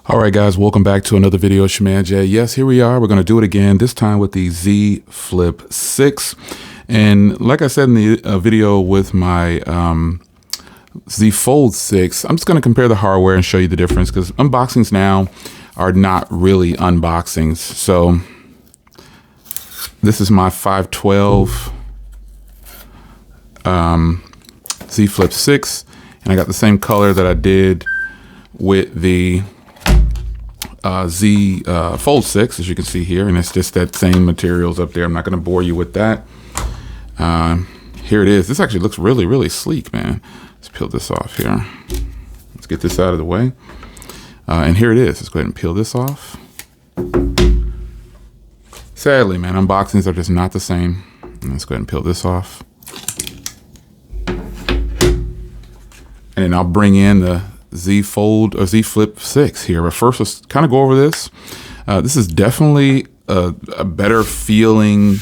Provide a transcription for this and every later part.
All right, guys, welcome back to another video. It's your man Jay. Yes, here we are. We're going to do it again, this time with the Z Flip 6. And like I said in the video with my Z Fold 6, I'm just going to compare the hardware and show you the difference, because unboxings now are not really unboxings. So this is my 512 Z Flip 6, and I got the same color that I did with the Z Fold 6, as you can see here, and it's just that same materials up there. I'm not going to bore you with that. Here it is. This actually looks really, really sleek, man. Let's peel this off here. Let's get this out of the way. And here it is. Let's go ahead and peel this off. Sadly, man, unboxings are just not the same. Let's go ahead and peel this off. And then I'll bring in the Z Fold or Z Flip 6 here. But first, let's kind of go over this. This is definitely a better feeling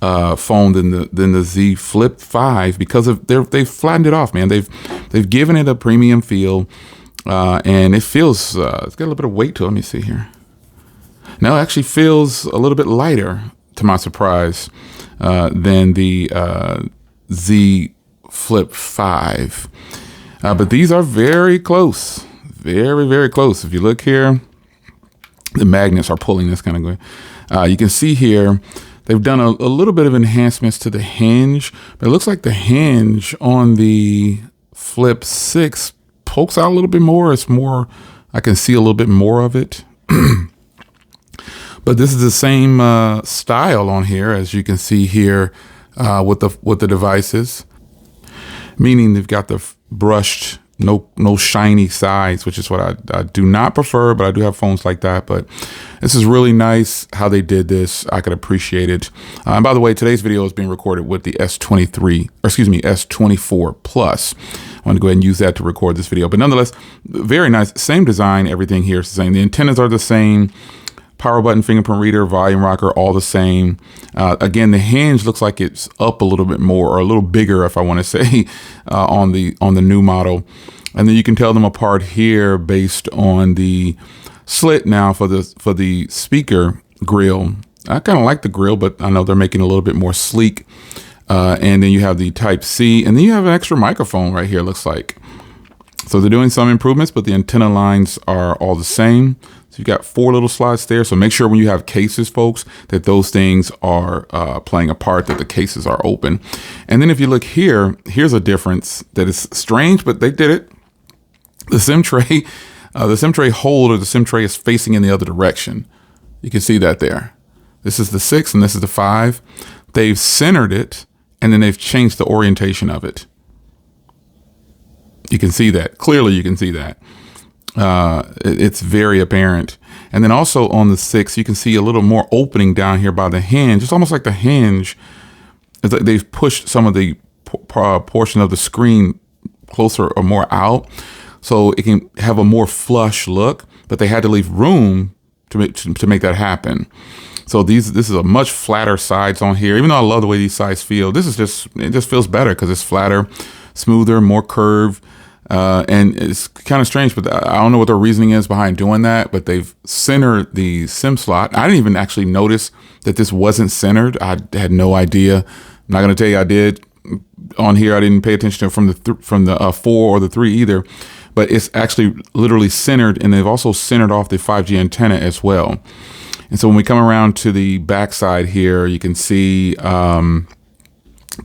phone than the Z Flip 5, because of they've flattened it off, man. They've given it a premium feel, and it feels it's got a little bit of weight to it. Let me see here. Now it actually feels a little bit lighter, to my surprise, than the Z Flip 5. But these are very close, very, very close. If you look here, the magnets are pulling this kind of going. You can see here, they've done a little bit of enhancements to the hinge, but it looks like the hinge on the Flip 6 pokes out a little bit more. It's more, I can see a little bit more of it. But this is the same style on here, as you can see here with the devices, meaning they've got the brushed, no shiny sides, which is what I do not prefer, but I do have phones like that. But this is really nice how they did this. I could appreciate it. And by the way, today's video is being recorded with the S24 Plus. I want to go ahead and use that to record this video. But nonetheless, very nice. Same design. Everything here is the same. The antennas are the same. Power button, fingerprint reader, volume rocker, all the same. Again, the hinge looks like it's up a little bit more, or a little bigger, if I want to say, on the new model. And then you can tell them apart here based on the slit now for the speaker grill. I kind of like the grill, but I know they're making it a little bit more sleek. And then you have the Type-C, and then you have an extra microphone right here, looks like. So they're doing some improvements, but the antenna lines are all the same. So you've got 4 little slots there. So make sure when you have cases, folks, that those things are playing a part, that the cases are open. And then if you look here, here's a difference that is strange, but they did it. The SIM tray hold, or the SIM tray, is facing in the other direction. You can see that there. This is the 6 and this is the 5. They've centered it, and then they've changed the orientation of it. You can see that. Clearly you can see that. It's very apparent. And then also on the 6, you can see a little more opening down here by the hinge. It's almost like the hinge, they've pushed some of the portion of the screen closer or more out, so it can have a more flush look, but they had to leave room to make that happen. So this is a much flatter sides on here. Even though I love the way these sides feel, it just feels better because it's flatter, smoother, more curved. And it's kind of strange, but I don't know what their reasoning is behind doing that, but they've centered the SIM slot. I didn't even actually notice that this wasn't centered. I had no idea. I'm not going to tell you I did on here. I didn't pay attention to it from the 4 or the 3 either, but it's actually literally centered, and they've also centered off the 5G antenna as well. And so when we come around to the back side here, you can see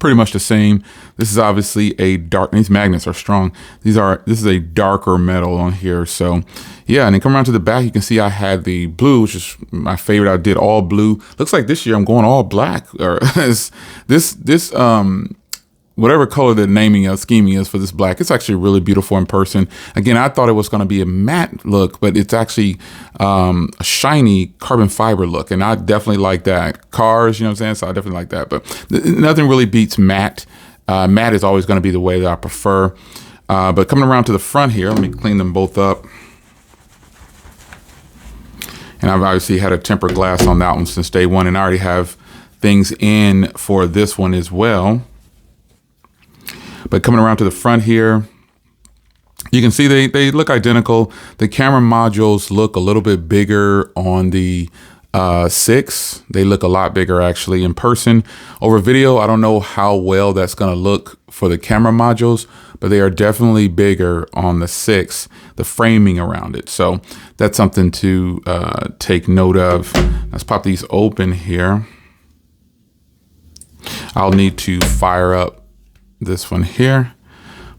pretty much the same. This is obviously a dark, these magnets are strong. This is a darker metal on here. So yeah, and then come around to the back, you can see I had the blue, which is my favorite. I did all blue. Looks like this year I'm going all black, or this whatever color the scheming is for this black. It's actually really beautiful in person. Again, I thought it was going to be a matte look, but it's actually a shiny carbon fiber look. And I definitely like that. Cars, you know what I'm saying? So I definitely like that, but nothing really beats matte. Matte is always going to be the way that I prefer. But coming around to the front here, let me clean them both up. And I've obviously had a tempered glass on that one since day one, and I already have things in for this one as well. But coming around to the front here, You can see they look identical. The camera modules look a little bit bigger on the 6. They look a lot bigger actually in person. Over video, I don't know how well that's going to look for the camera modules, but they are definitely bigger on the 6, the framing around it. So that's something to take note of. Let's pop these open here. I'll need to fire up this one here.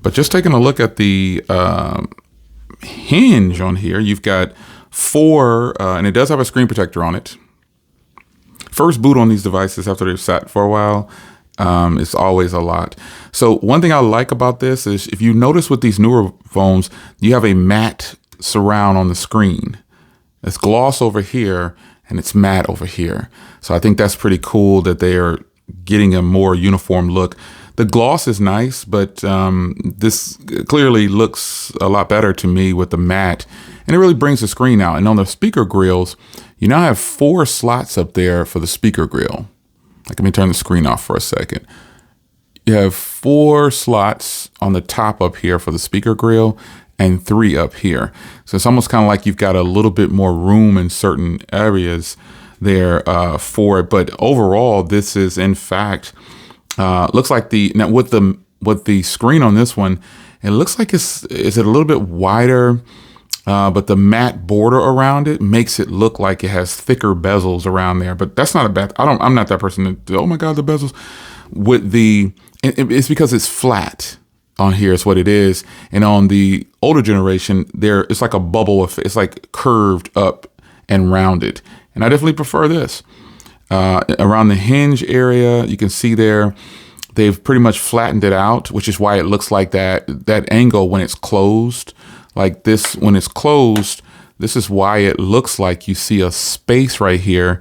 But just taking a look at the hinge on here, you've got 4, and it does have a screen protector on it. First boot on these devices after they've sat for a while, it's always a lot. So one thing I like about this is if you notice with these newer phones, you have a matte surround on the screen. It's gloss over here and it's matte over here. So I think that's pretty cool that they are getting a more uniform look. The gloss is nice, but this clearly looks a lot better to me with the matte, and it really brings the screen out. And on the speaker grills, you now have 4 slots up there for the speaker grill. Let me turn the screen off for a second. You have 4 slots on the top up here for the speaker grill and 3 up here. So it's almost kind of like you've got a little bit more room in certain areas there for it. But overall, this is in fact, looks like now with the screen on this one, it looks like is it a little bit wider, but the matte border around it makes it look like it has thicker bezels around there. But that's not a bad. I'm not that person that, oh my God, the bezels. It's because it's flat on here is what it is, and on the older generation, it's like a bubble. It's like curved up and rounded, and I definitely prefer this. Around the hinge area, you can see there, they've pretty much flattened it out, which is why it looks like that angle when it's closed. Like this, when it's closed, this is why it looks like you see a space right here,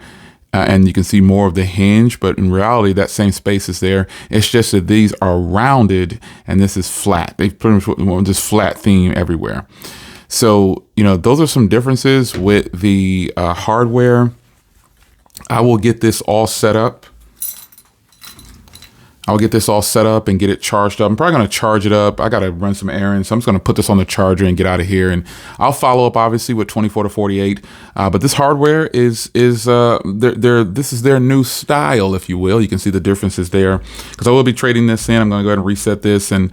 and you can see more of the hinge, but in reality, that same space is there. It's just that these are rounded and this is flat. They pretty much want this flat theme everywhere. So, those are some differences with the hardware. I will get this all set up. I'll get this all set up and get it charged up. I'm probably going to charge it up. I got to run some errands. So I'm just going to put this on the charger and get out of here. And I'll follow up obviously with 24 to 48. But this hardware is this is their new style, if you will. You can see the differences there, because I will be trading this in. I'm going to go ahead and reset this and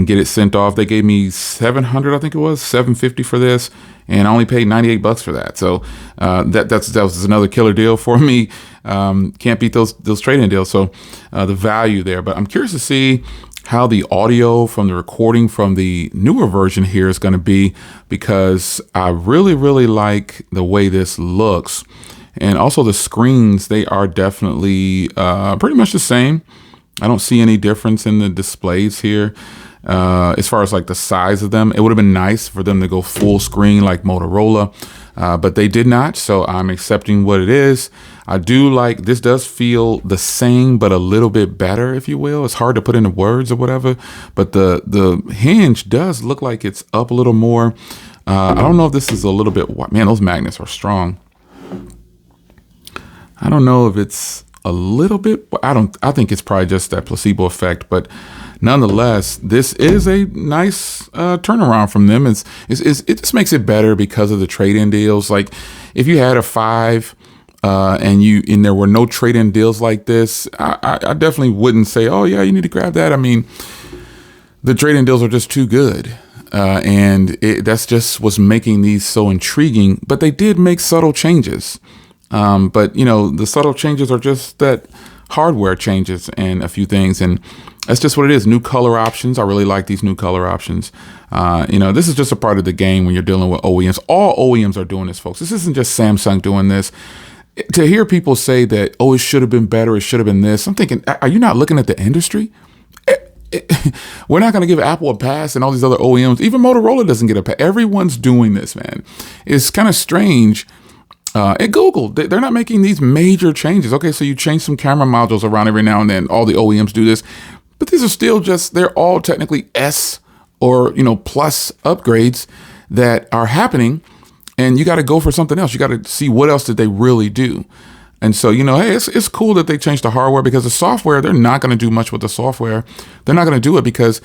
get it sent off. They gave me $700, I think it was $750 for this, and I only paid $98 for that. So that was another killer deal for me. Can't beat those trade-in deals. So the value there. But I'm curious to see how the audio from the recording from the newer version here is going to be, because I really, really like the way this looks. And also the screens, they are definitely pretty much the same. I don't see any difference in the displays here. As far as like the size of them, it would have been nice for them to go full screen like Motorola, but they did not. So I'm accepting what it is. I do like, this does feel the same, but a little bit better, if you will. It's hard to put into words or whatever, but the hinge does look like it's up a little more. I don't know if this is a little bit, man, those magnets are strong. I don't know if it's a little bit, I think it's probably just that placebo effect, but nonetheless, this is a nice turnaround from them. It just makes it better because of the trade-in deals. Like if you had a 5 and there were no trade-in deals like this, I definitely wouldn't say, oh yeah, you need to grab that. I mean, the trade-in deals are just too good. And that's just what's making these so intriguing, but they did make subtle changes. But the subtle changes are just that hardware changes and a few things. And that's just what it is. New color options. I really like these new color options. This is just a part of the game when you're dealing with OEMs. All OEMs are doing this, folks. This isn't just Samsung doing this. To hear people say that, oh, it should have been better, it should have been this, I'm thinking, are you not looking at the industry? We're not going to give Apple a pass and all these other OEMs. Even Motorola doesn't get a pass. Everyone's doing this, man. It's kind of strange. At Google, they're not making these major changes. Okay, so you change some camera modules around every now and then. All the OEMs do this. But these are still they're all technically S or, plus upgrades that are happening. And you got to go for something else. You got to see what else did they really do. And so, hey, it's cool that they changed the hardware, because the software, they're not going to do much with the software. They're not going to do it because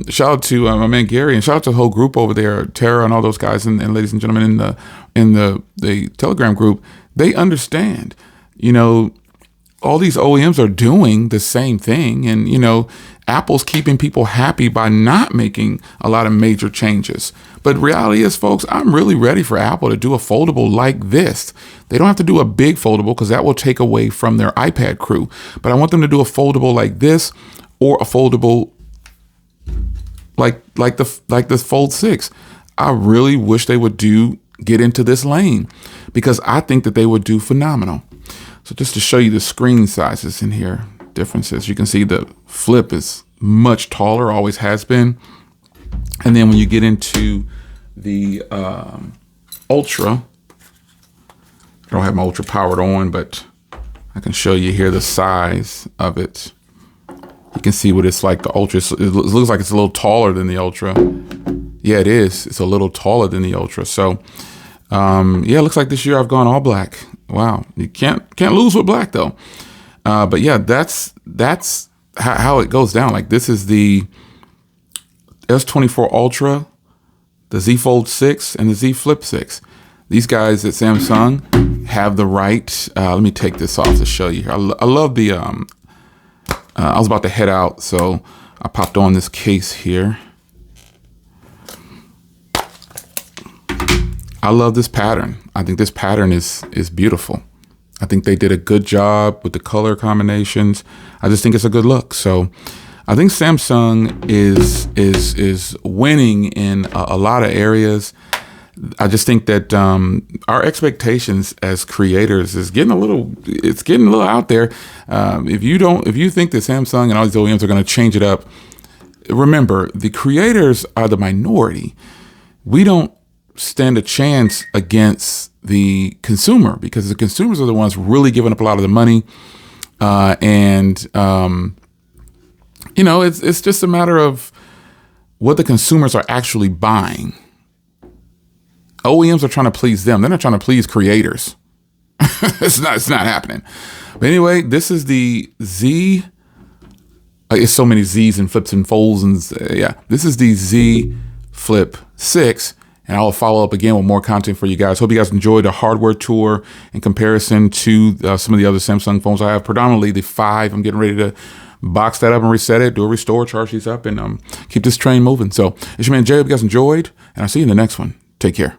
shout out to my man Gary, and shout out to the whole group over there, Tara and all those guys, and ladies and gentlemen in the Telegram group. They understand, all these OEMs are doing the same thing, and Apple's keeping people happy by not making a lot of major changes. But reality is, folks, I'm really ready for Apple to do a foldable like this. They don't have to do a big foldable because that will take away from their iPad crew. But I want them to do a foldable like this, or a foldable like the Fold 6. I really wish they would get into this lane, because I think that they would do phenomenal. So just to show you the screen sizes in here, differences, you can see the Flip is much taller, always has been. And then when you get into the Ultra, I don't have my Ultra powered on, but I can show you here the size of it. You can see what it's like. The Ultra, it looks like it's a little taller than the Ultra. Yeah, it is. It's a little taller than the Ultra. So, yeah, it looks like this year I've gone all black. Wow, you can't lose with black though. But yeah, that's how it goes down. Like, this is the S24 Ultra, the Z Fold 6, and the Z Flip 6. These guys at Samsung have the right. Let me take this off to show you here. I love the. I was about to head out, so I popped on this case here. I love this pattern. I think this pattern is beautiful. I think they did a good job with the color combinations. I just think it's a good look. So I think Samsung is winning in a lot of areas. I just think that our expectations as creators is getting a little out there. If you think that Samsung and all these OEMs are going to change it up, remember, the creators are the minority. We don't stand a chance against the consumer, because the consumers are the ones really giving up a lot of the money. It's just a matter of what the consumers are actually buying. OEMs are trying to please them. They're not trying to please creators. It's not happening. But anyway, this is the Z. It's so many Z's and flips and folds, and yeah, this is the Z Flip 6, and I'll follow up again with more content for you guys. Hope you guys enjoyed the hardware tour in comparison to some of the other Samsung phones. I have predominantly the 5. I'm getting ready to box that up and reset it, do a restore, charge these up, and keep this train moving. So it's your man Jay. Hope you guys enjoyed, and I'll see you in the next one. Take care.